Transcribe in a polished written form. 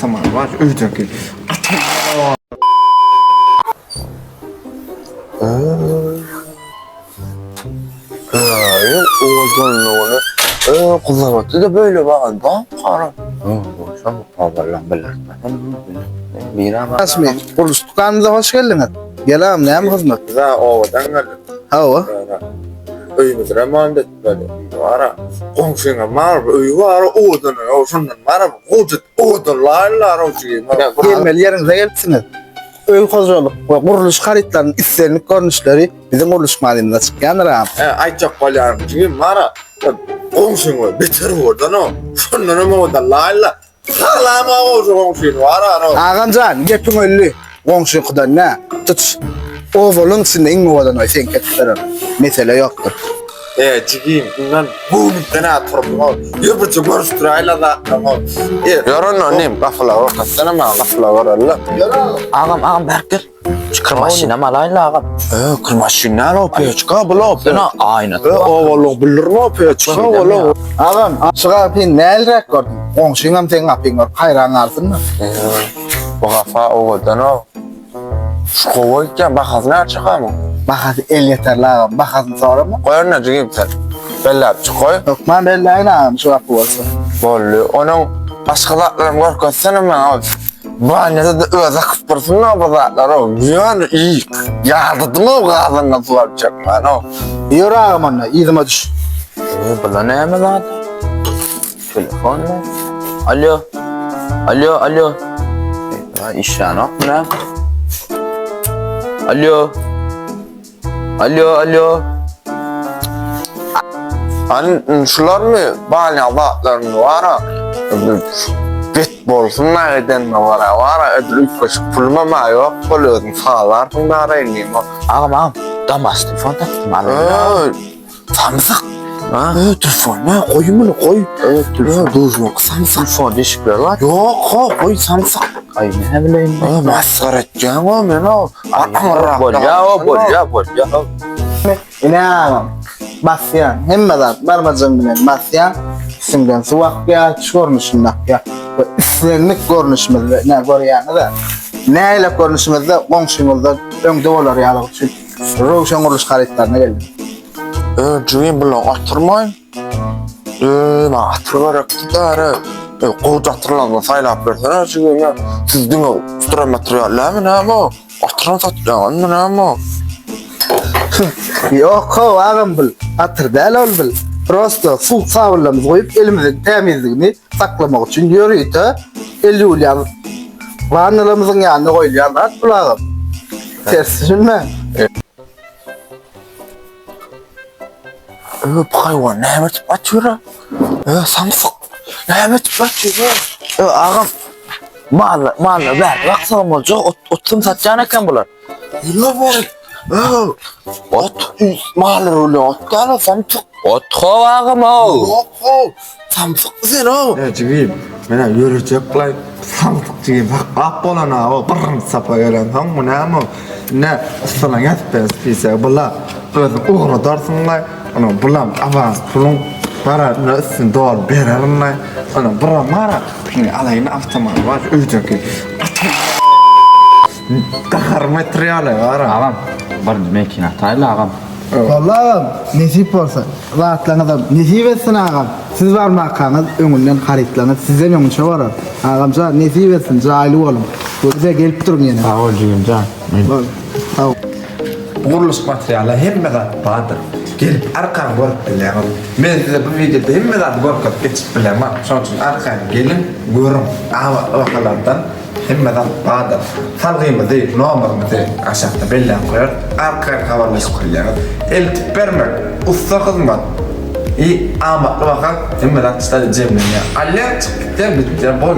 Tamam var öydeki. Kızarttı da böyle bakın. Para. Boşan haberlen belirtmeden. Asmi, kuruluş dükkanımıza hoş geldiniz. Gelam, neyim hizmet? Za ovadan geldim. Hava? Öyümüz remont etmeli. Vara. Komşuna mar öy var odan o şundan mar kocut odan laylar o şey. Gelmeli yerinize gelipsiniz. Öy kozoluk ve kuruluş haritlarının istenlik görünüşleri bizim kuruluş mahallemizde çıkan rağm. Ayçak balyarım çünkü mara komşuna bitir odan o. Şundan ama odan laylar. Halama o komşuna vara. Ağamcan, gepin öllü. Komşun kudan ne? Tut. Ovalın içinde in ovadan oy sen kettirin. Mesele yoktur. Çıkayım bundan bu müddene atırım o. Yürüpçe görüştürayla da ama. Yarın annem kafala var. Katsana mı kafala var Allah. Ağam Berker. Kırmaşına malayla ağam. Kırmaşına ne yapıyor? Çıka bula yapıyor. Aynı. Ovalın bilir ne yapıyor? Çıka bula. Ağam, şu kapıyı ne elrek gördün? Komşun hem sen kapıyı gör. Hayran arsın mı? Bu kafa ovadan o. Şu kovayken bakasına çıka mı? Bakası el yeterli ağam. Bakasın sonra mı? Koyar ne çıkayım sen? Belli çıkoy. Yok ben belli aynı ağam şu kapı olsa. Bollu. Onun başkalarım görketsene mi abi? Bahanede de öze kıpırsın ne yapacaklar o? Yani iyi. Yardıdı mı o kadınla su yapacaklar o? Yürü ağam onunla, iyidime düş. Bula ne mi lan? Telefon ne? Alo. Alo. İşan yok ne? Alo. Hani şular mı? Bahane adaklarını var ha. Bit bolsun nereden mi var ha? Var ha ödül üç kaşık pulma mı yok? Boluyordun sağlar. Bunu da arayayım o. Ağam. Damas telefon taktım. Samsak. Telefon ne? Koy bunu koy. Telefon. Dur yok samsak. Telefon değişikler lan. Yok koy samsak. Ay ne bileyim. Maskara edeceğim o ben o. Bol ya. Ne ağam? Basyan, hemmeden barmacım bilen basyan. İsimden sıvak ya, görünüşündak ya. İstenlik görünüşümüzde ne görüyanı da. Ne ile görünüşümüzde komşumuzda önde olur ya. Roşan kuruluş haritlarına geldim. Çünkü bunu atırmayın. Atırgarak gider. Koca atırlarla saylap versene çünkü ya. Sizin o üstüre materyaller mi ne mi? Atıran satacağın mı ne mi? Yok o ağam bil. Atır değil ol bil. Prosto su savurlamız koyup elimizin temizliğini saklamak için yürüyüp eli uyan. Vanilımızın yanına koyulan rahat bul ağam. Ters düşünme. Bu hayvan ne hemet atıyor ha? Samsak. Ne hemet atıyor ha? Ağam. Mal ver. Baksana olacak. Otum satacağına kan bular. Yürü var. Ot. Mağlar öyle ot gel samsak. Ot kov ağam o. Yok o. Samsak sen o. Çıkayım. Mena yürüyecekler. Samsak çıkayım. Bak bolana o. Bırrım sapa gelen. Tam ne ama? Ne? Sana yatpes pise. Bula. Özüm uğra darsınlar. Onu bulam. Avans. Pulun. Para nasıl doğru bererler. Onu bura mara. Pini alayını aftaman var. Öydeki. Kahar materyali var. Ağam. Bir mekine tayla ağam. Vallahi ağam, nesip olsa, rahatlanıp nesip etsin ağam. Siz var mı hakkınız, önünden haritlanıp size önünce varar. Ağamca nesip etsin, cahili olun. Bize gelip durun yine. Sağ ol cüyüm can. Kuruluş materyali hemmeden vardır. Gelip arkan görüp bilemem. Ben size bu videoda hemmeden görüp geçip bilemem. Şunun için arkan gelin görün. Ama vakalardan hemmeden vardır. Salgıyımızı, numarımızı aşağıda belli koyar. Arkan havalası koyuyoruz. Eltip vermek, usta kızmak. İyi ama vakal hemmeden işte cemliğine. Alya çıktı, bitti, bol